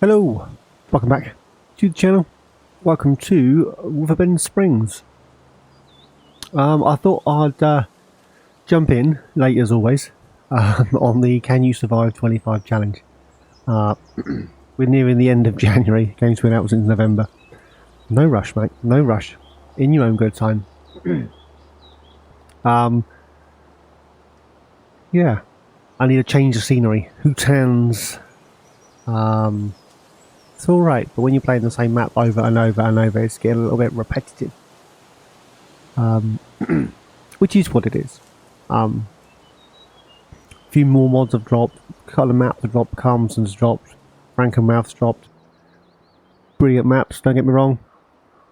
Hello, welcome back to the channel. Welcome to Riverbend Springs. I thought I'd jump in late as always on the Can You Survive 25 challenge. We're nearing the end of January. Game's been out since November. No rush, mate. No rush. In your own good time. Yeah. I need a change of scenery. Hootan's. It's alright, but when you're playing the same map over and over and over, it's getting a little bit repetitive. Which is what it is. A few more mods have dropped, Colour Maps have dropped, Carmson's dropped, Frankenmouth's dropped. Brilliant maps, don't get me wrong,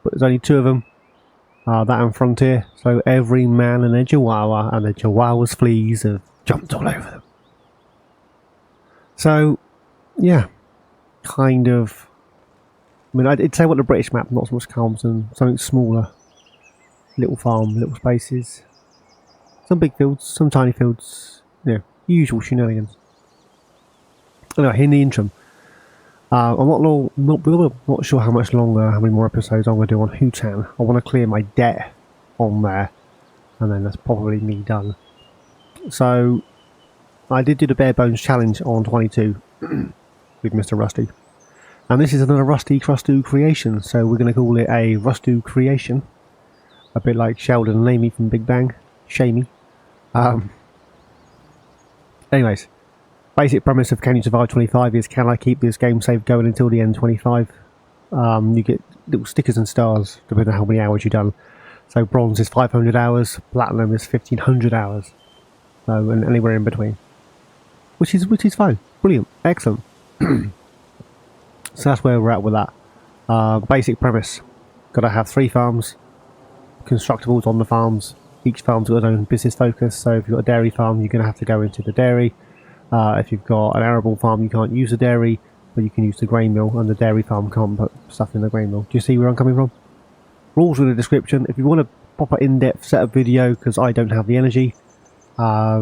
but there's only two of them. That and Frontier, so every man and a chihuahua and the chihuahua's fleas have jumped all over them. So, yeah. Kind of, I mean, I'd say what the British map, not so much Carmson, something smaller, little farm, little spaces, some big fields, some tiny fields, you know, usual shenanigans. Anyway, in the interim, I'm not sure how much longer, how many more episodes I'm going to do on Hootan. I want to clear my debt on there, and then that's probably me done. So, I did do the bare bones challenge on 22. With Mr. Rusty, and this is another Rusty Crustu creation, so we're going to call it a Rustu creation, a bit like Sheldon and Amy from Big Bang. Shamey. Anyways, basic premise of Can You Survive 25 is, can I keep this game save going until the end 25? You get little stickers and stars depending on how many hours you've done. So bronze is 500 hours, platinum is 1500 hours, so and anywhere in between, which is fine, brilliant, excellent. So that's where we're at with that. Basic premise: got to have 3 farms, constructibles on the farms. Each farm's got its own business focus. So if you've got a dairy farm, you're going to have to go into the dairy. If you've got an arable farm, you can't use the dairy, but you can use the grain mill, and the dairy farm can't put stuff in the grain mill. Do you see where I'm coming from? Rules in the description. If you want to pop an in-depth set of video, because I don't have the energy, yeah,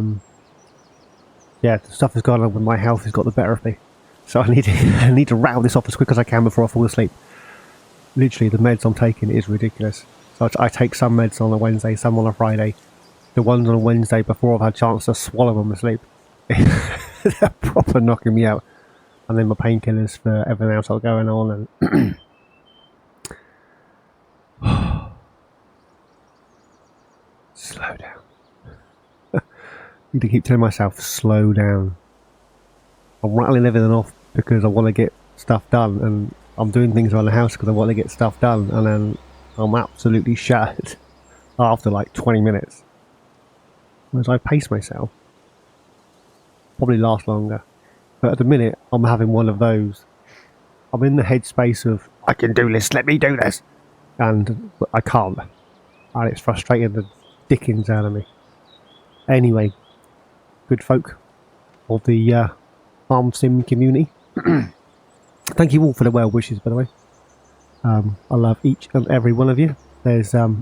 the stuff that's gone on with my health has got the better of me. So I need to rattle this off as quick as I can before I fall asleep. Literally, the meds I'm taking is ridiculous. So I take some meds on a Wednesday, some on a Friday. The ones on a Wednesday before I've had a chance to swallow them asleep. They're proper knocking me out. And then my painkillers for everything else that's going on. And slow down. Need to keep telling myself, slow down. I'm rattling everything off because I want to get stuff done, and I'm doing things around the house because I want to get stuff done, and then I'm absolutely shattered after like 20 minutes. Whereas I pace myself, probably last longer. But at the minute, I'm having one of those. I'm in the headspace of, I can do this, let me do this, and I can't. And it's frustrating the dickens out of me. Anyway, good folk of the farm sim community. Thank you all for the well wishes, by the way. I love each and every one of you. There's a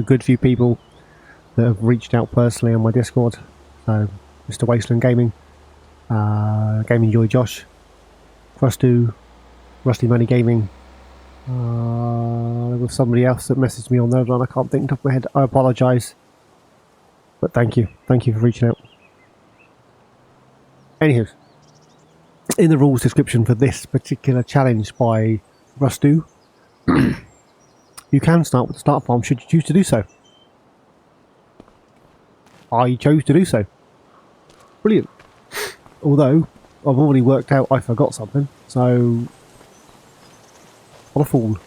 good few people that have reached out personally on my Discord. So Mr. Wasteland Gaming, Gaming Joy Josh, Crustu, Rusty Money Gaming. There was somebody else that messaged me on there, and I can't think off my head. I apologise, but thank you for reaching out. Anywho, in the rules description for this particular challenge by Rustu, you can start with the start farm should you choose to do so. I chose to do so. Brilliant. Although, I've already worked out I forgot something, so what a fool.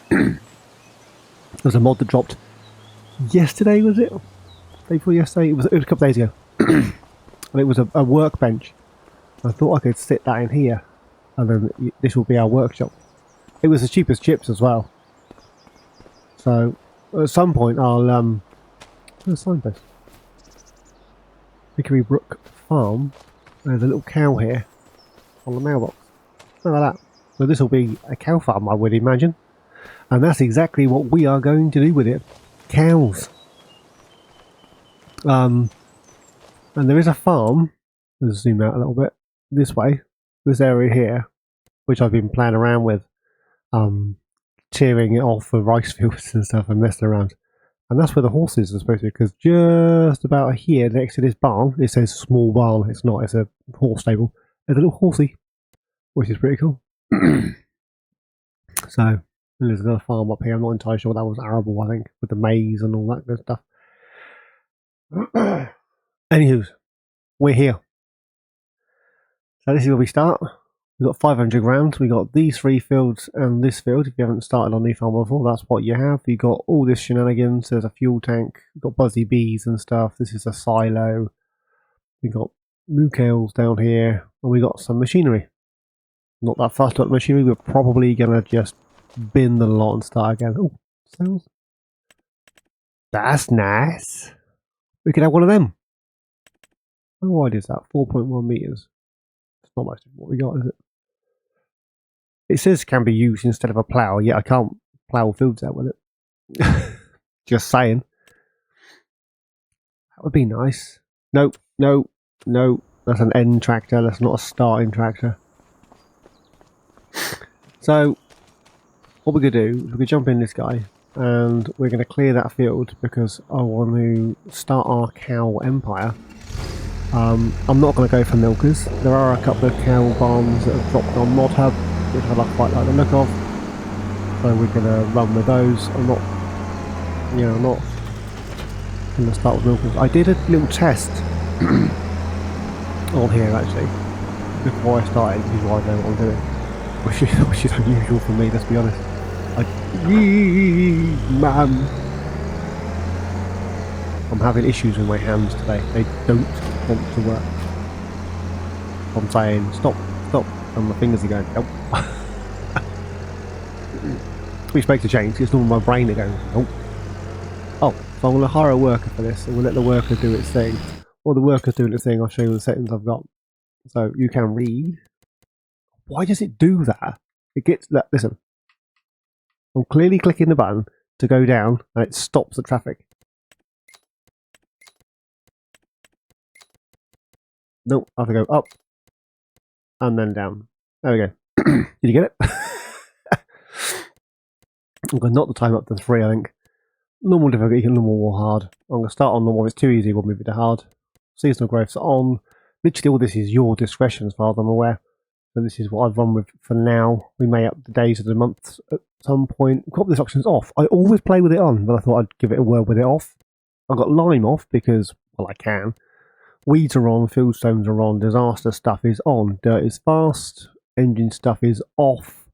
There's a mod that dropped yesterday, was it? Day before yesterday? It was a couple of days ago. And it was a workbench. I thought I could sit that in here, and then this will be our workshop. It was the cheapest chips as well. So at some point I'll where's the signpost? Hickory Brook Farm. There's a little cow here on the mailbox. Something like that. So this will be a cow farm, I would imagine, and that's exactly what we are going to do with it. Cows. And there is a farm. Let's zoom out a little bit. This way, this area here, which I've been playing around with, tearing it off for rice fields and stuff and messing around. And that's where the horses are supposed to be, because just about here next to this barn, it says small barn. It's not, it's a horse stable. There's a little horsey, which is pretty cool. So, there's another farm up here. I'm not entirely sure that was arable, I think, with the maize and all that good stuff. Anywho, we're here. So this is where we start. We've got 500 grand. We got these 3 fields and this field. If you haven't started on the farm before, that's what you have. You got all this shenanigans. There's a fuel tank. You've got buzzy bees and stuff. This is a silo. We got mookales down here, and we got some machinery. Not that fast about machinery. We're probably gonna just bin the lot and start again. Oh, sales. That's nice. We could have one of them. How wide is that? 4.1 meters. It's not much of what we got, is it? It says can be used instead of a plough, yet I can't plough fields out with it. Just saying. That would be nice. Nope, no, no. That's an end tractor, that's not a starting tractor. So, what we're going to do is we're going to jump in this guy and we're going to clear that field because I want to start our cow empire. I'm not going to go for milkers. There are a couple of cow barns that have dropped on Mod Hub, which I quite like the look of. So we're going to run with those. I'm not going to start with milkers. I did a little test on here actually before I started, which is why I know what I'm doing. Which is unusual for me, let's be honest. Man. I'm having issues with my hands today. They don't want to work. I'm saying stop, and my fingers are going, nope. Which makes a change. It's normally my brain that goes, nope. Oh, so I'm going to hire a worker for this, and we'll let the worker do its thing. While the worker's doing its thing, I'll show you the settings I've got. So you can read. Why does it do that? It gets that. Listen, I'm clearly clicking the button to go down, and it stops the traffic. Nope, I have to go up and then down. There we go. Did you get it? I'm going to knock the time up to 3, I think. Normal difficulty, normal or hard. I'm going to start on normal. If it's too easy, we'll move it to hard. Seasonal growth's on. Literally, all this is your discretion as far as I'm aware. So this is what I've run with for now. We may up the days of the month at some point. Crop this option's off. I always play with it on, but I thought I'd give it a whirl with it off. I've got lime off because, well, I can. Weeds are on, fieldstones are on, disaster stuff is on, dirt is fast, engine stuff is off,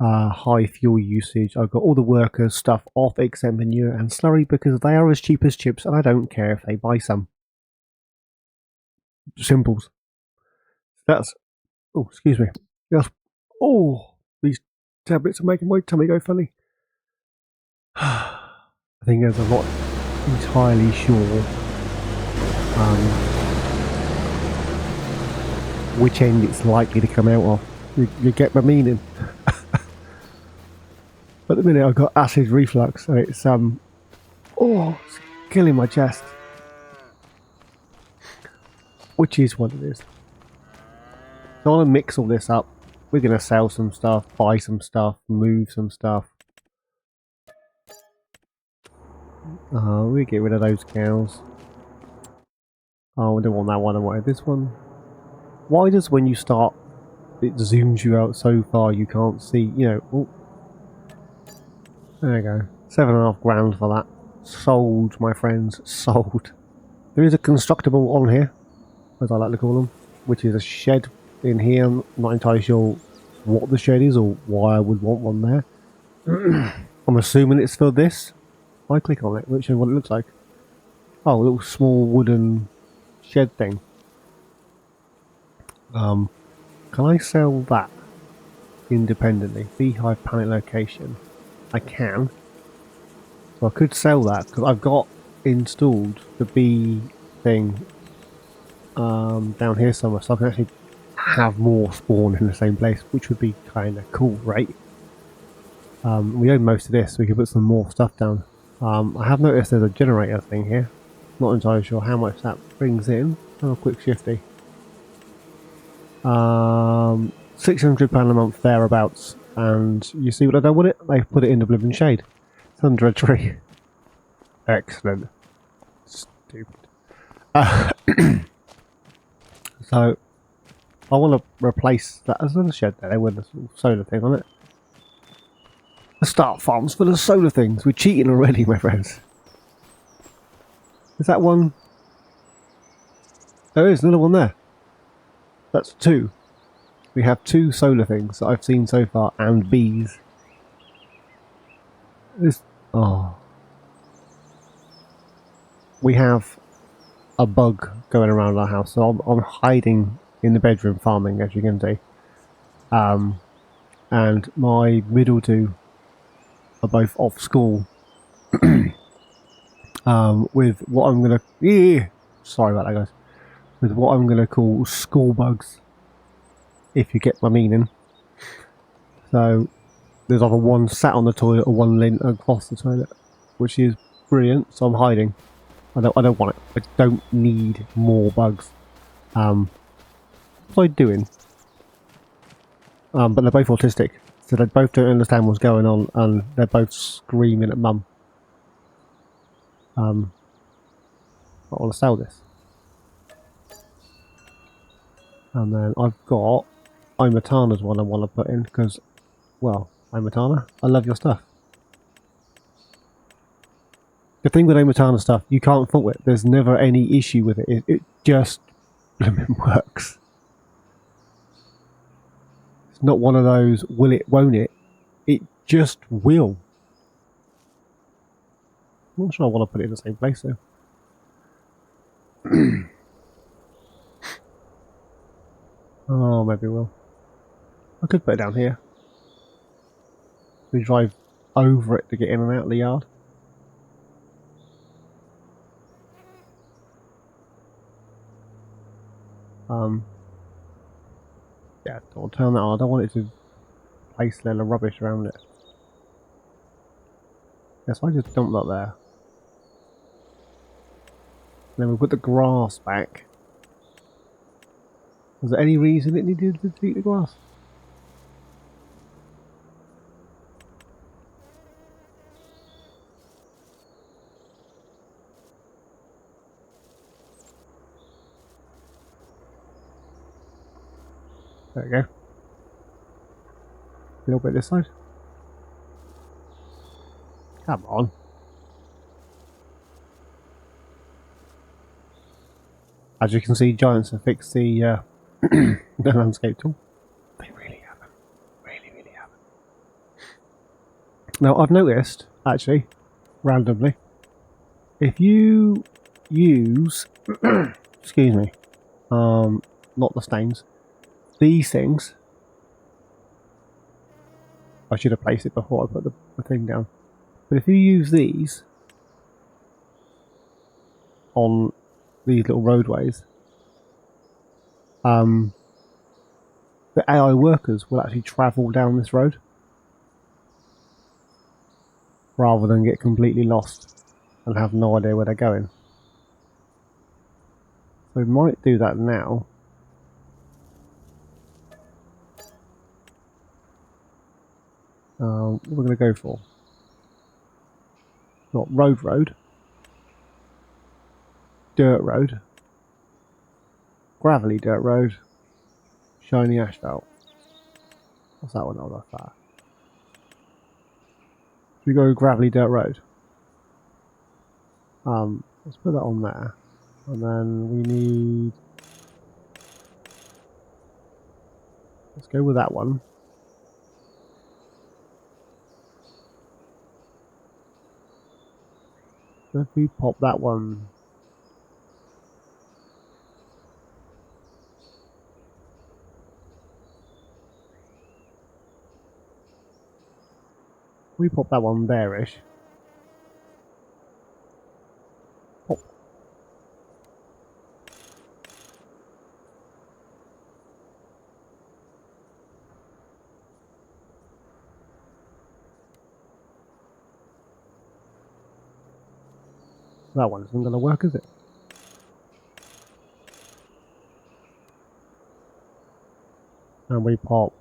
high fuel usage. I've got all the workers stuff off except manure and slurry because they are as cheap as chips and I don't care if they buy some. Simples. That's, oh, excuse me. Yes. Oh, these tablets are making my tummy go funny. I think there's a lot entirely sure which end it's likely to come out of. You get my meaning. At the minute I've got acid reflux, so it's it's killing my chest. Which is what it is. So I want to mix all this up. We're going to sell some stuff, buy some stuff, move some stuff. We get rid of those cows. Oh, I don't want that one. I wanted this one. Why does when you start, it zooms you out so far you can't see, oh. There you go. 7.5 grand for that. Sold, my friends. Sold. There is a constructible on here, as I like to call them, which is a shed in here. I'm not entirely sure what the shed is or why I would want one there. I'm assuming it's for this. If I click on it, let's show you what it looks like. Oh, a little small wooden shed thing. Can I sell that independently? Beehive panel location. I can. So I could sell that because I've got installed the bee thing down here somewhere, so I can actually have more spawn in the same place, which would be kind of cool, right? We own most of this, so we can put some more stuff down. I have noticed there's a generator thing here. Not entirely sure how much that brings in. Have a quick shifty. £600 a month thereabouts, and you see what I've done with it? They've put it in the blooming shade. It's under a tree. Excellent. Stupid. So I want to replace that as a shed there with a solar thing on it. The start farms full of solar things. We're cheating already, my friends. Is that one? There is another one there. That's 2. We have 2 solar things that I've seen so far, and bees. This, oh. We have a bug going around our house, so I'm hiding in the bedroom farming, as you can see. And my middle 2 are both off school. With what I'm gonna... sorry about that, guys. With what I'm gonna call school bugs, if you get my meaning. So there's either one sat on the toilet or one leaning across the toilet, which is brilliant. So I'm hiding. I don't want it. I don't need more bugs. What am I doing? But they're both autistic, so they both don't understand what's going on, and they're both screaming at mum. I want to sell this. And then I've got Imatana's one I want to put in, because, well, Imatana, I love your stuff. The thing with Imatana stuff, you can't fault it. There's never any issue with it. It just works. It's not one of those, will it, won't it? It just will. I'm not sure I want to put it in the same place, though. Oh, maybe we will. I could put it down here. We drive over it to get in and out of the yard. Yeah, I'll turn that on. I don't want it to place a little rubbish around it. Yes, I just dump that there. Then we'll put the grass back. Was there any reason it needed to eat the grass? There we go. A little bit this side. Come on. As you can see, giants have fixed the the landscape tool. They really haven't. Really, really haven't. Now, I've noticed, actually, randomly, if you use, excuse me, not the stains, these things, I should have placed it before I put the thing down, but if you use these on these little roadways, the AI workers will actually travel down this road rather than get completely lost and have no idea where they're going. So we might do that now. What we're going to go for? Not road, dirt road, gravelly dirt road, shiny asphalt. What's that one? Oh, that's that. Should we go gravelly dirt road? Let's put that on there, and then we need. Let's go with that one. So if we pop that one. We pop that one there-ish. Pop. That one isn't going to work, is it? And we pop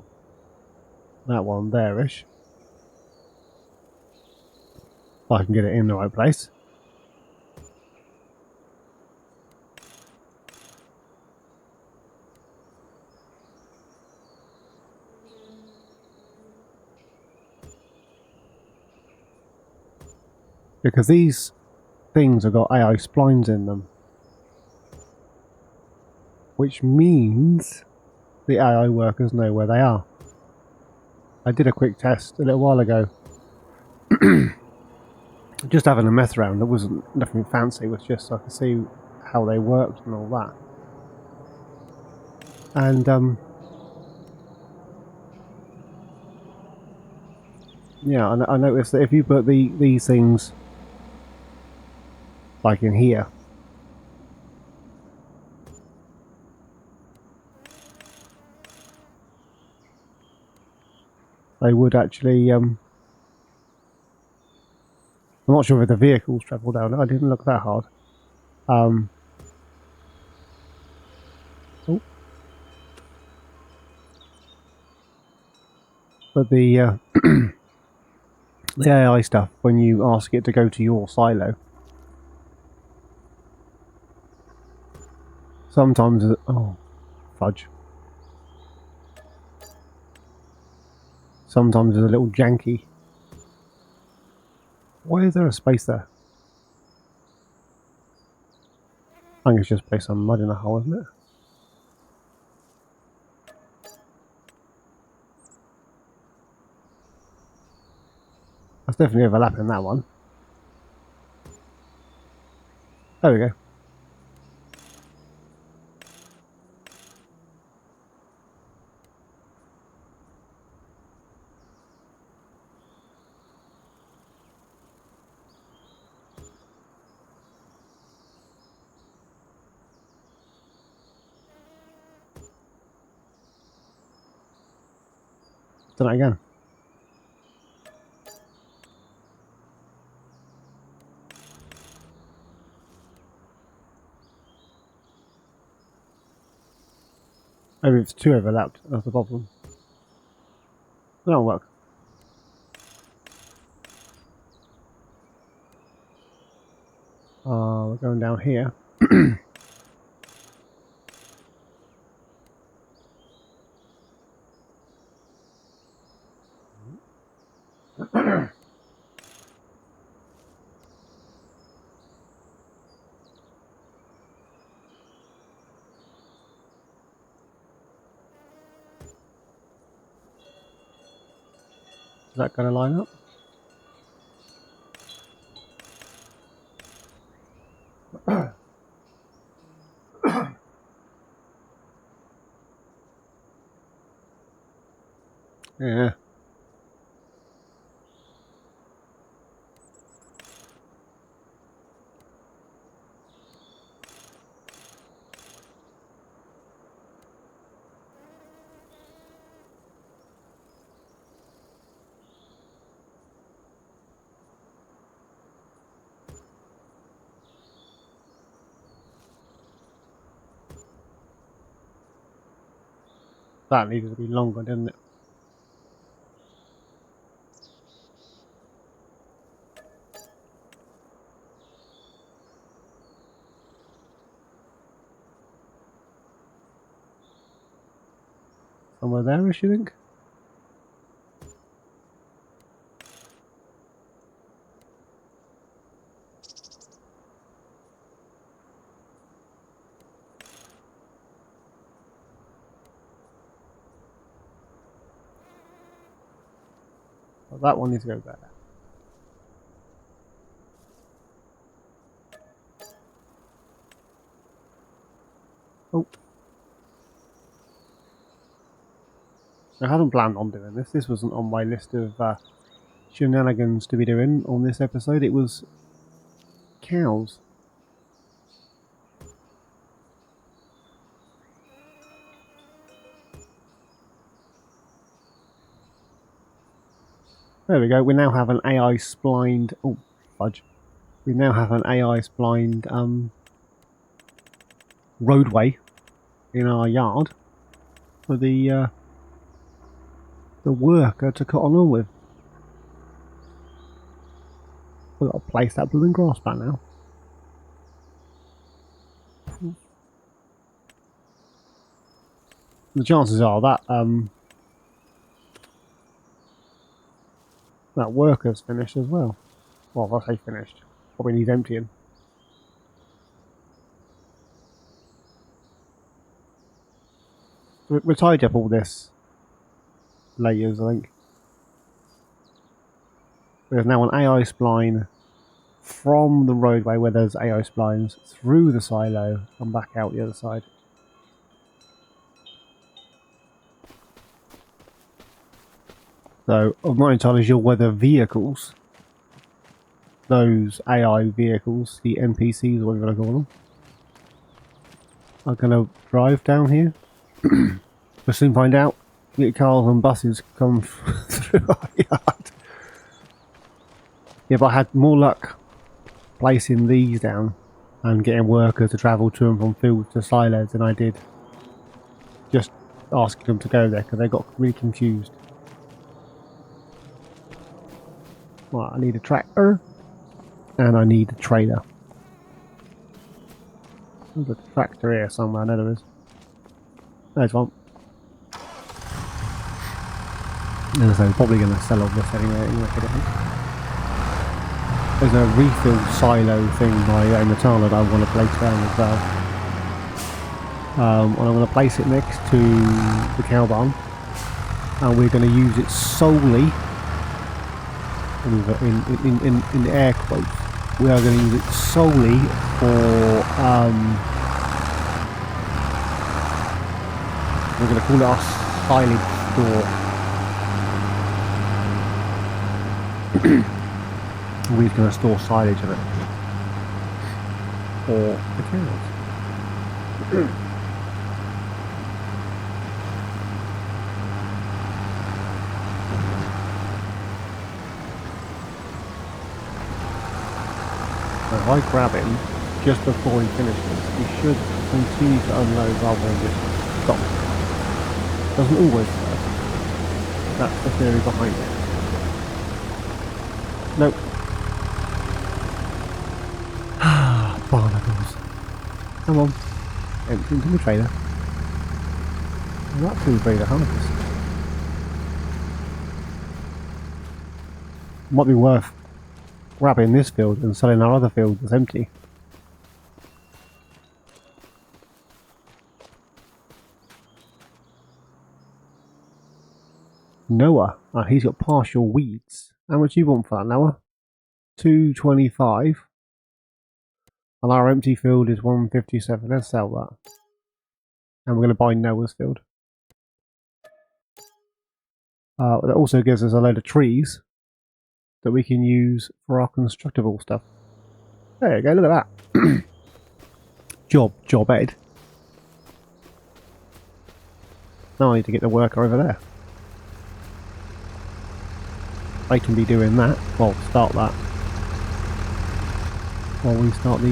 that one there-ish. If I can get it in the right place. Because these things have got AI splines in them. Which means the AI workers know where they are. I did a quick test a little while ago. Just having a mess around. It wasn't nothing fancy. It was just so I could see how they worked and all that. And yeah, I noticed that if you put these things like in here, they would actually. I'm not sure if the vehicles travel down it. I didn't look that hard. Oh. But the the AI stuff, when you ask it to go to your silo, sometimes fudge. Sometimes it's a little janky. Why is there a space there? I think it's just placed some mud in a hole, isn't it? That's definitely overlapping that one. There we go. Done that again. Maybe it's too overlapped. That's the problem. That'll work. We're going down here. Is that going to line up? Yeah. That needed to be longer, didn't it? Somewhere there, you think? Well, that one needs to go there. Oh. I hadn't planned on doing this. This wasn't on my list of shenanigans to be doing on this episode. It was cows. There we go. We now have an AI splined. Oh, fudge. We now have an AI splined roadway in our yard for the the worker to cut on with. We've got to place that blooming grass back now. The chances are that that worker's finished as well. Well, I say finished. Probably needs emptying. We tied up all this layers, I think. There's now an AI spline from the roadway where there's AI splines through the silo and back out the other side. So I'm not entirely sure whether vehicles, those AI vehicles, the NPCs, what we're going to call them, are going to drive down here. We'll soon find out. Get cars and buses come through our yard. Yeah, but I had more luck placing these down and getting workers to travel to and from fields to silos than I did just asking them to go there, because they got really confused. Right, I need a tractor and I need a trailer. There's a tractor here somewhere, I know there is. There's one. And so I'm probably going to sell all this anyway. There's a refill silo thing by Matala that I want to place down as well. And I'm going to place it next to the cow barn. And we're going to use it solely, in the air quotes, we are going to use it solely for, we're going to call it our silage store. We're going to store silage in it. Or the cows. If I grab him just before he finishes, he should continue to unload rather than just stop. Doesn't always work. That's the theory behind it. Nope. Barnacles. Come on. Empty into the trailer. Well, that seems very harvest. Might be worth grabbing this field and selling our other field that's empty. Noah. Oh, he's got partial weeds. How much do you want for that, Noah? 225. And our empty field is 157. Let's sell that. And we're going to buy Noah's field. That also gives us a load of trees that we can use for our constructible stuff. There you go, look at that. Job Ed. Now I need to get the worker over there. I can be doing that. Well, start that. While we start the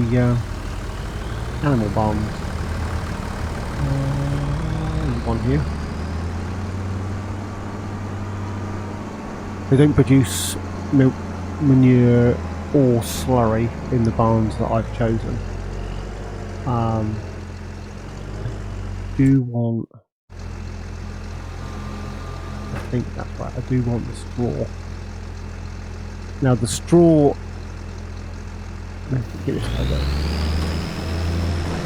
animal barns. There's one here. They don't produce milk, manure or slurry in the barns that I've chosen. I do want... I think that's right, I do want the straw. Now the straw... Let's get this over.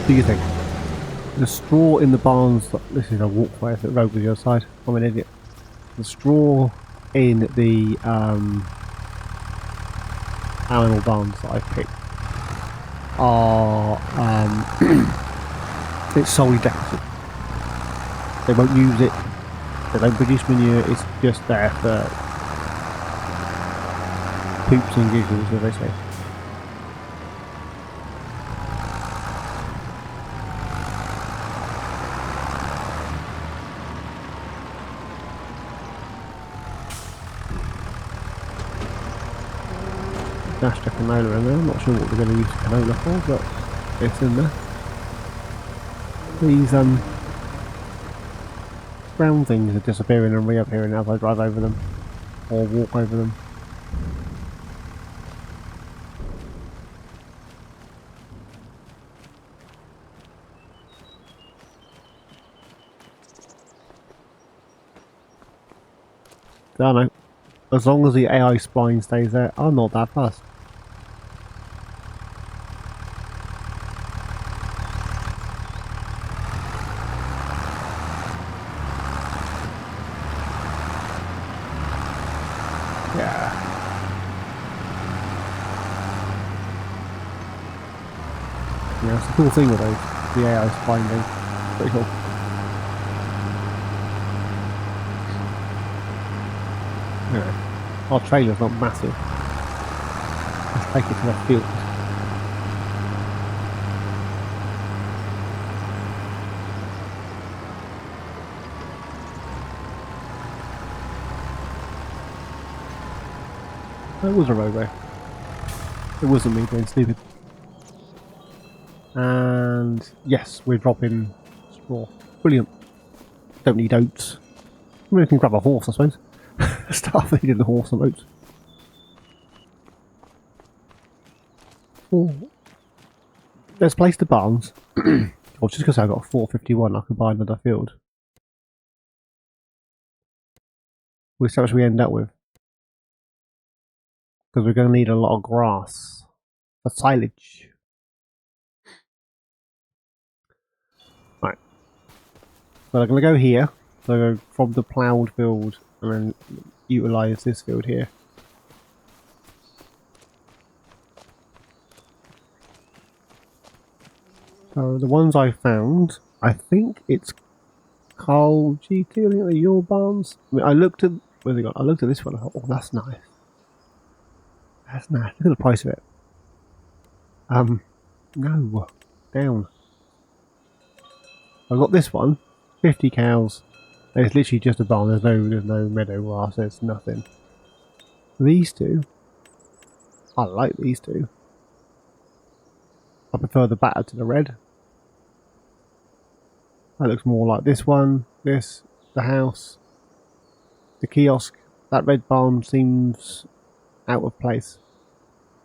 Do you think? The straw in the barns... This is a walkway, if the road was the other side. I'm an idiot. The straw in the animal barns that I've picked are it's solely decorative. They won't use it, they don't produce manure, it's just there for poops and giggles, as they say. Dashed a canola in there. I'm not sure what we're going to use canola for, but it's in there. These brown things are disappearing and reappearing as I drive over them or walk over them. I don't know. As long as the AI spline stays there, I'm not that fussed. Yeah. Yeah, it's a cool thing with those, the AI spline thing. Pretty cool. Yeah. Our trailer's not massive. Let's take it to the field. There was a roadway. It wasn't me being stupid. And yes, we're dropping straw. Brilliant. Don't need oats. I mean, we can grab a horse, I suppose. Start feeding the horse some oats. Oh. Let's place the barns. Or just because I got a 451, I could buy another field. We'll see how much we end up with. Because we're going to need a lot of grass for silage. Right. So I'm going to go here. So go from the ploughed field and then utilise this field here. So the ones I found, I think it's Carl GT, I think they're your barns. I mean, I looked at, where's it gone? I looked at this one, I thought, oh, that's nice. That's nice. Look at the price of it. No, down. I got this one, 50 cows. It's literally just a barn. There's no meadow grass. There's nothing. These two, I like these two. I prefer the batter to the red. That looks more like this one. This, the house, the kiosk. That red barn seems out of place.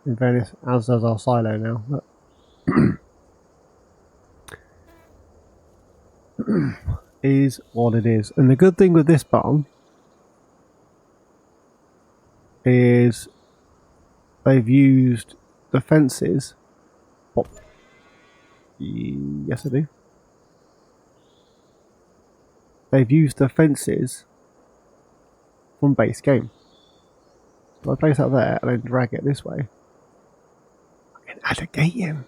In fairness, as does our silo now. But is what it is. And the good thing with this barn is they've used the fences. Oh, yes, I do. They've used the fences from base game. So I place that there and then drag it this way. I can add a gate in.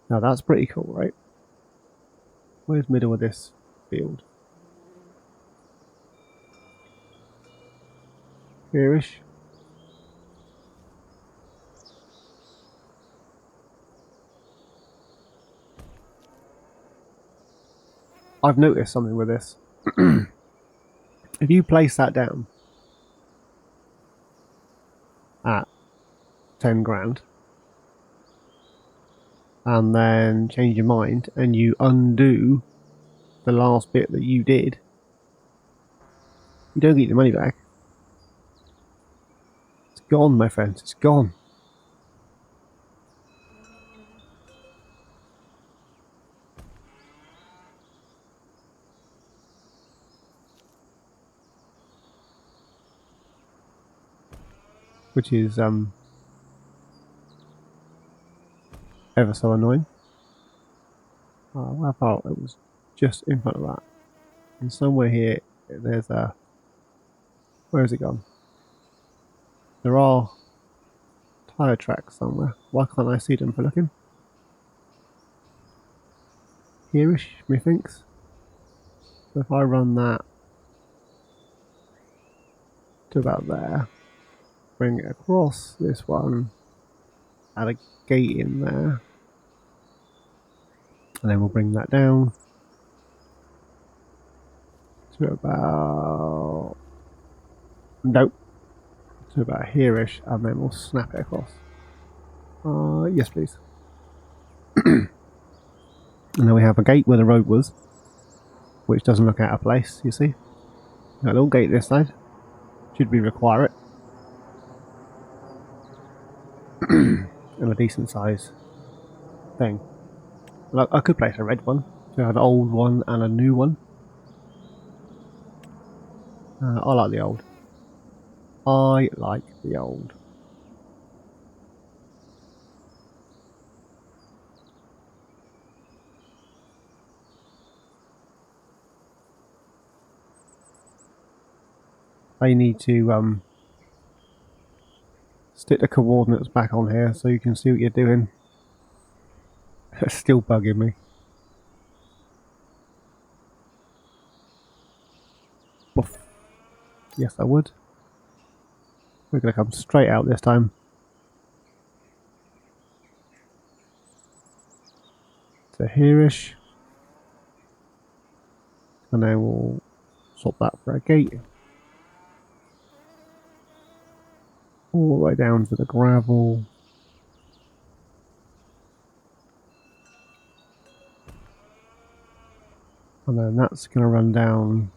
Now that's pretty cool, right? Where's middle of this field? Here-ish. I've noticed something with this. If you place that down at 10 grand and then change your mind and you undo the last bit that you did, you don't get your money back. It's gone, my friends, it's gone. Which is ever so annoying. I thought it was just in front of that. And somewhere here, there's a... Where has it gone? There are tyre tracks somewhere. Why can't I see them for looking? Here-ish, methinks. So if I run that to about there, bring it across this one, add a gate in there, and then we'll bring that down to about... Nope. To about here-ish, and then we'll snap it across. Yes, please. And then we have a gate where the road was, which doesn't look out of place, you see. Got a little gate this side. Should we require it? And a decent size thing. I could place a red one. So an old one and a new one. I like the old. I like the old. I need to stick the coordinates back on here so you can see what you're doing. It's still bugging me. Oof. Yes, I would. We're going to come straight out this time. So here-ish. And then we'll swap that for a gate. All the way down to the gravel. And then that's going to run down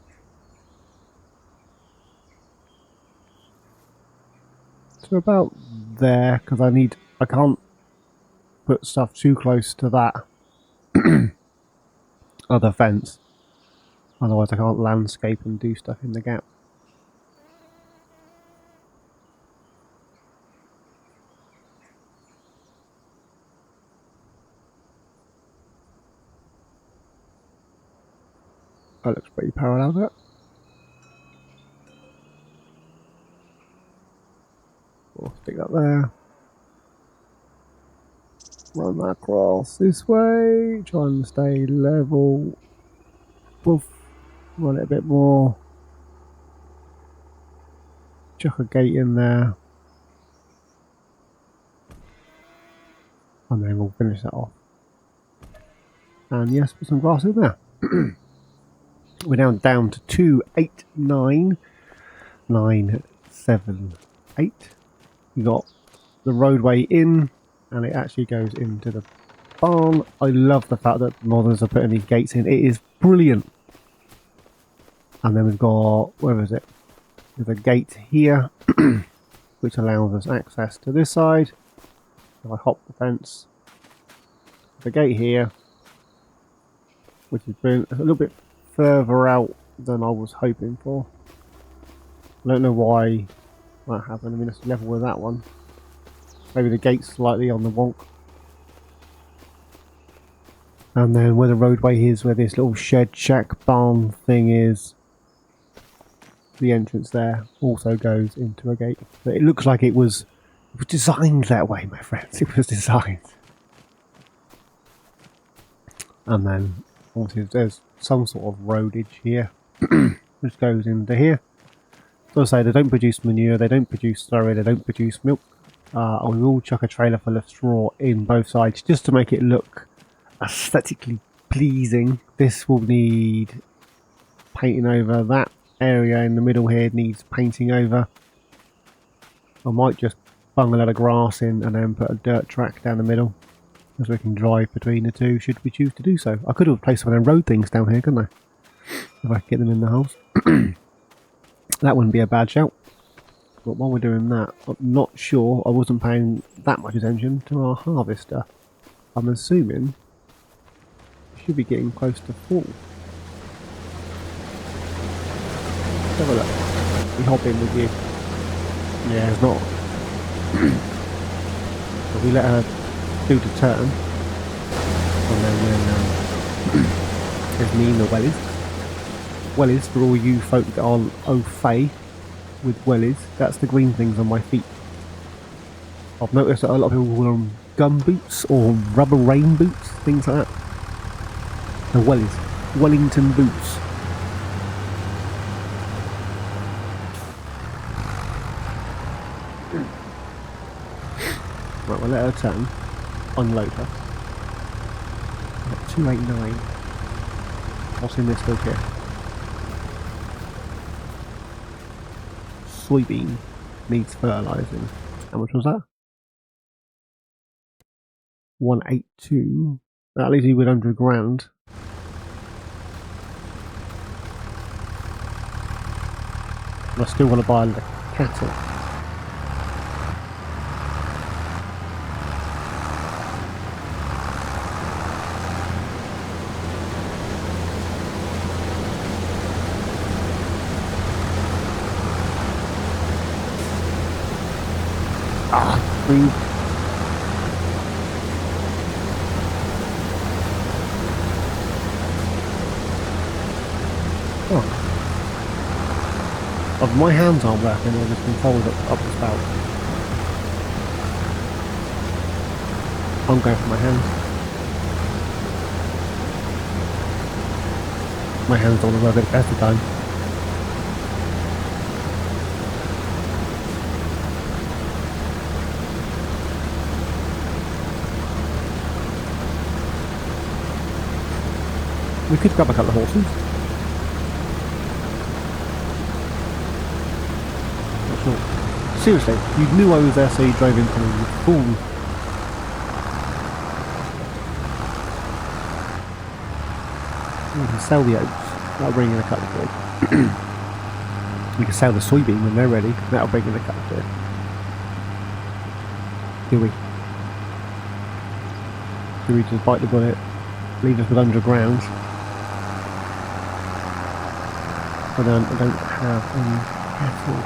to about there, because I can't put stuff too close to that other fence. Otherwise I can't landscape and do stuff in the gap. That looks pretty parallel to it. We'll stick that there. Run that across this way. Try and stay level. Woof. Run it a bit more. Chuck a gate in there. And then we'll finish that off. And yes, put some grass in there. We're now down to 289,978. We got the roadway in, and it actually goes into the barn. I love the fact that the modders are putting these gates in. It is brilliant. And then we've got, where is it? There's a gate here, which allows us access to this side. If I hop the fence, the gate here, which is brilliant. It's a little bit further out than I was hoping for. I don't know why that happened. I mean, it's level with that one. Maybe the gate's slightly on the wonk. And then where the roadway is, where this little shed shack barn thing is, the entrance there also goes into a gate. But it looks like it was designed that way, my friends. It was designed. And then obviously there's some sort of roadage here which goes into here. So I say they don't produce manure, they don't produce slurry, they don't produce milk. We will chuck a trailer full of straw in both sides just to make it look aesthetically pleasing. This will need painting over. That area in the middle here needs painting over. I might just bung a lot of grass in and then put a dirt track down the middle, as we can drive between the two should we choose to do so. I could have placed some of them road things down here, couldn't I? If I could get them in the holes. That wouldn't be a bad shout. But while we're doing that, I'm not sure, I wasn't paying that much attention to our harvester. I'm assuming it should be getting close to full. Let's have a look. We hop in with you. Yeah, it's not. So we let her do the turn. And then there's me and the wellies. Wellies, for all you folk that are au fait with wellies, that's the green things on my feet. I've noticed that a lot of people call them gum boots or rubber rain boots, things like that. The wellies, Wellington boots. Right, we'll let her turn, unload her. 289. What's in this book here? Soybean needs fertilising. How much was that? 182. That leaves you with 100 grand. And I still want to buy the cattle. Breathe. Oh, my hands aren't working, they're just controlled up the spout. I'm going for my hands. My hands don't work at the best of time. We could grab a couple of horses. Not sure. Seriously, you knew I was there, so you drove into me, you fool. We can sell the oats. That'll bring in a couple of quid. We can sell the soybean when they're ready. That'll bring in a couple of quid. Do we just bite the bullet, leave us with 100 grand? But I don't have any cattle,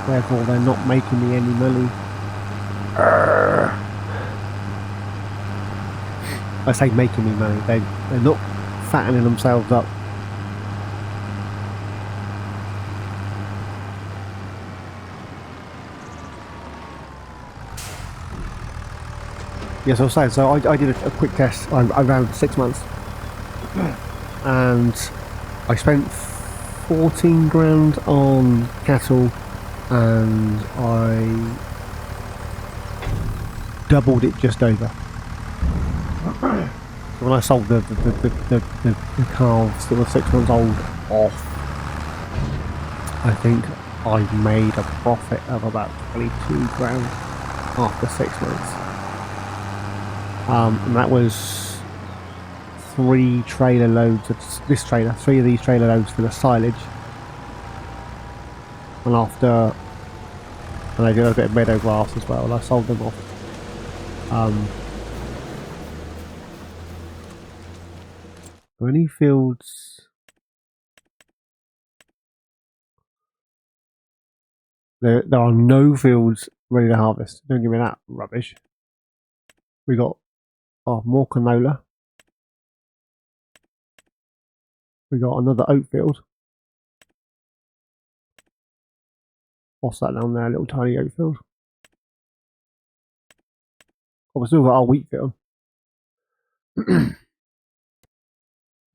therefore they're not making me any money. I say making me money, they're not fattening themselves up. Yes, I was saying, so I did a quick test around 6 months, and I spent 14 grand on cattle, and I doubled it just over. So when I sold the calves that were 6 months old off, I think I made a profit of about 22 grand after 6 months. And that was 3 trailer loads of this trailer, 3 of these trailer loads for the silage. And after, and I did a bit of meadow grass as well, and I sold them off. Any fields? There are no fields ready to harvest. Don't give me that rubbish. We got more canola. We got another oat field. What's that down there? A little tiny oat field. Oh, we've still got our wheat field.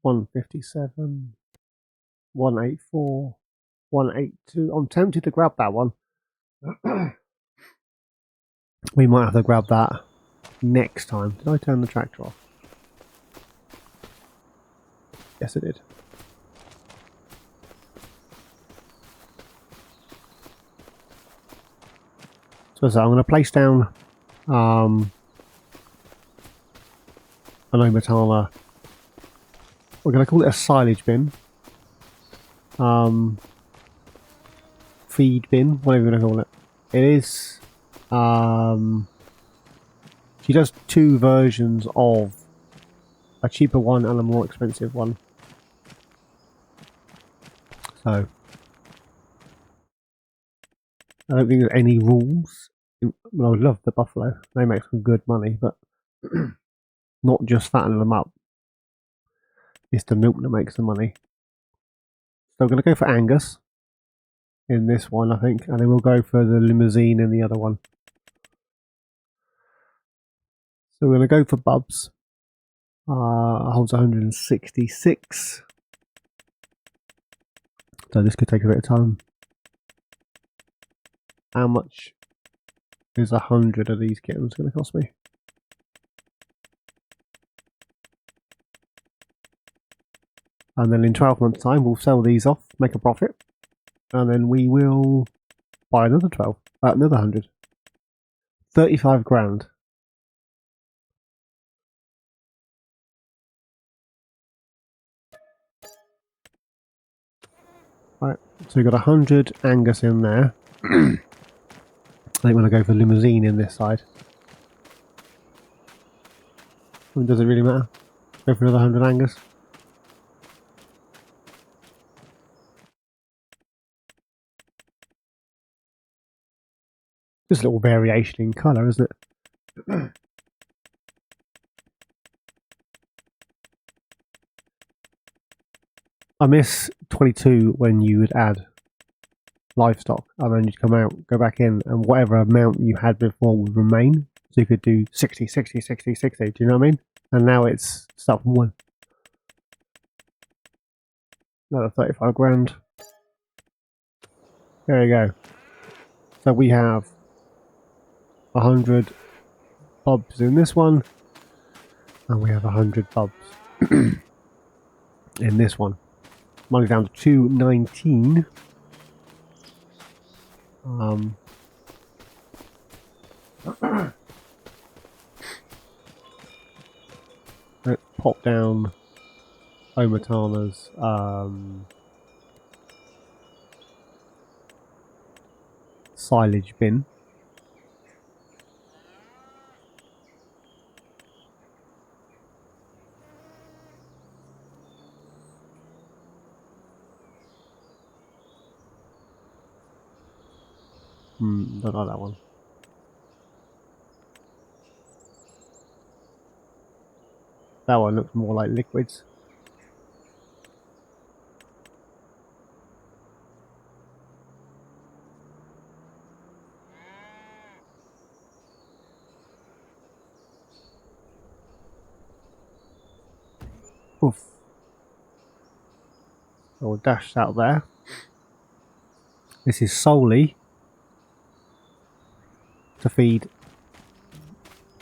157, 184, 182. I'm tempted to grab that one. We might have to grab that next time. Did I turn the tractor off? Yes, I did. So I'm going to place down an Omatala. We're going to call it a silage bin, feed bin, whatever you want to call it. It is. She does 2 versions of a cheaper one and a more expensive one. So I don't think there's any rules. Well, I love the buffalo. They make some good money, but not just fattening them up. It's the milk that makes the money. So we're going to go for Angus in this one, I think, and then we'll go for the limousine in the other one. So we're going to go for Bubs. Holds 166. So this could take a bit of time. How much is 100 of these kittens going to cost me? And then in 12 months' time, we'll sell these off, make a profit, and then we will buy another 12, another 100. 35 grand. Right, so we've got 100 Angus in there. I think when I go for limousine in this side. Does it really matter? Go for another 100 Angus. Just a little variation in colour, isn't it? I miss 22 when you would add livestock and then you'd come out, go back in, and whatever amount you had before would remain. So you could do 60, 60, 60, 60. Do you know what I mean? And now it's start from 1. Another 35 grand. There you go. So we have 100 bobs in this one, and we have 100 bobs in this one. Money down to 219. Let's pop down Omatana's silage bin. Don't like that one. That one looks more like liquids. Oof. I will dash out there. This is solely to feed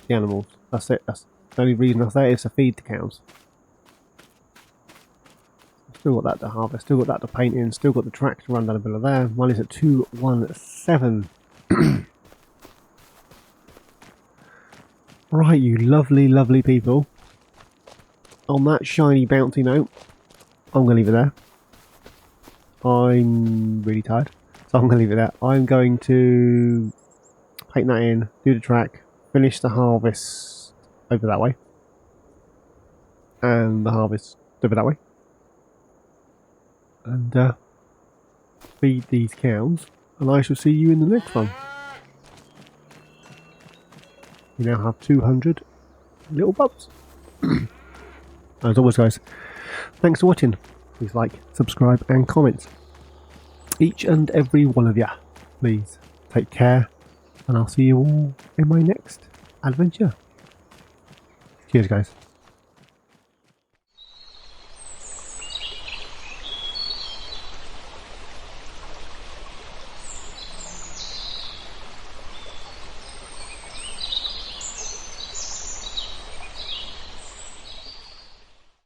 the animals. That's it. That's the only reason I say it is to feed the cows. Still got that to harvest, still got that to paint in, still got the track to run down the middle of there. One is at 217. Right, you lovely, lovely people. On that shiny, bouncy note, I'm going to leave it there. I'm really tired, so I'm going to leave it there. I'm going to paint that in, do the track, finish the harvest over that way, and the harvest over that way, and feed these cows, and I shall see you in the next one. We now have 200 little bubs. As always, guys, thanks for watching. Please like, subscribe and comment. Each and every one of you. Please take care, and I'll see you all in my next adventure. Cheers, guys.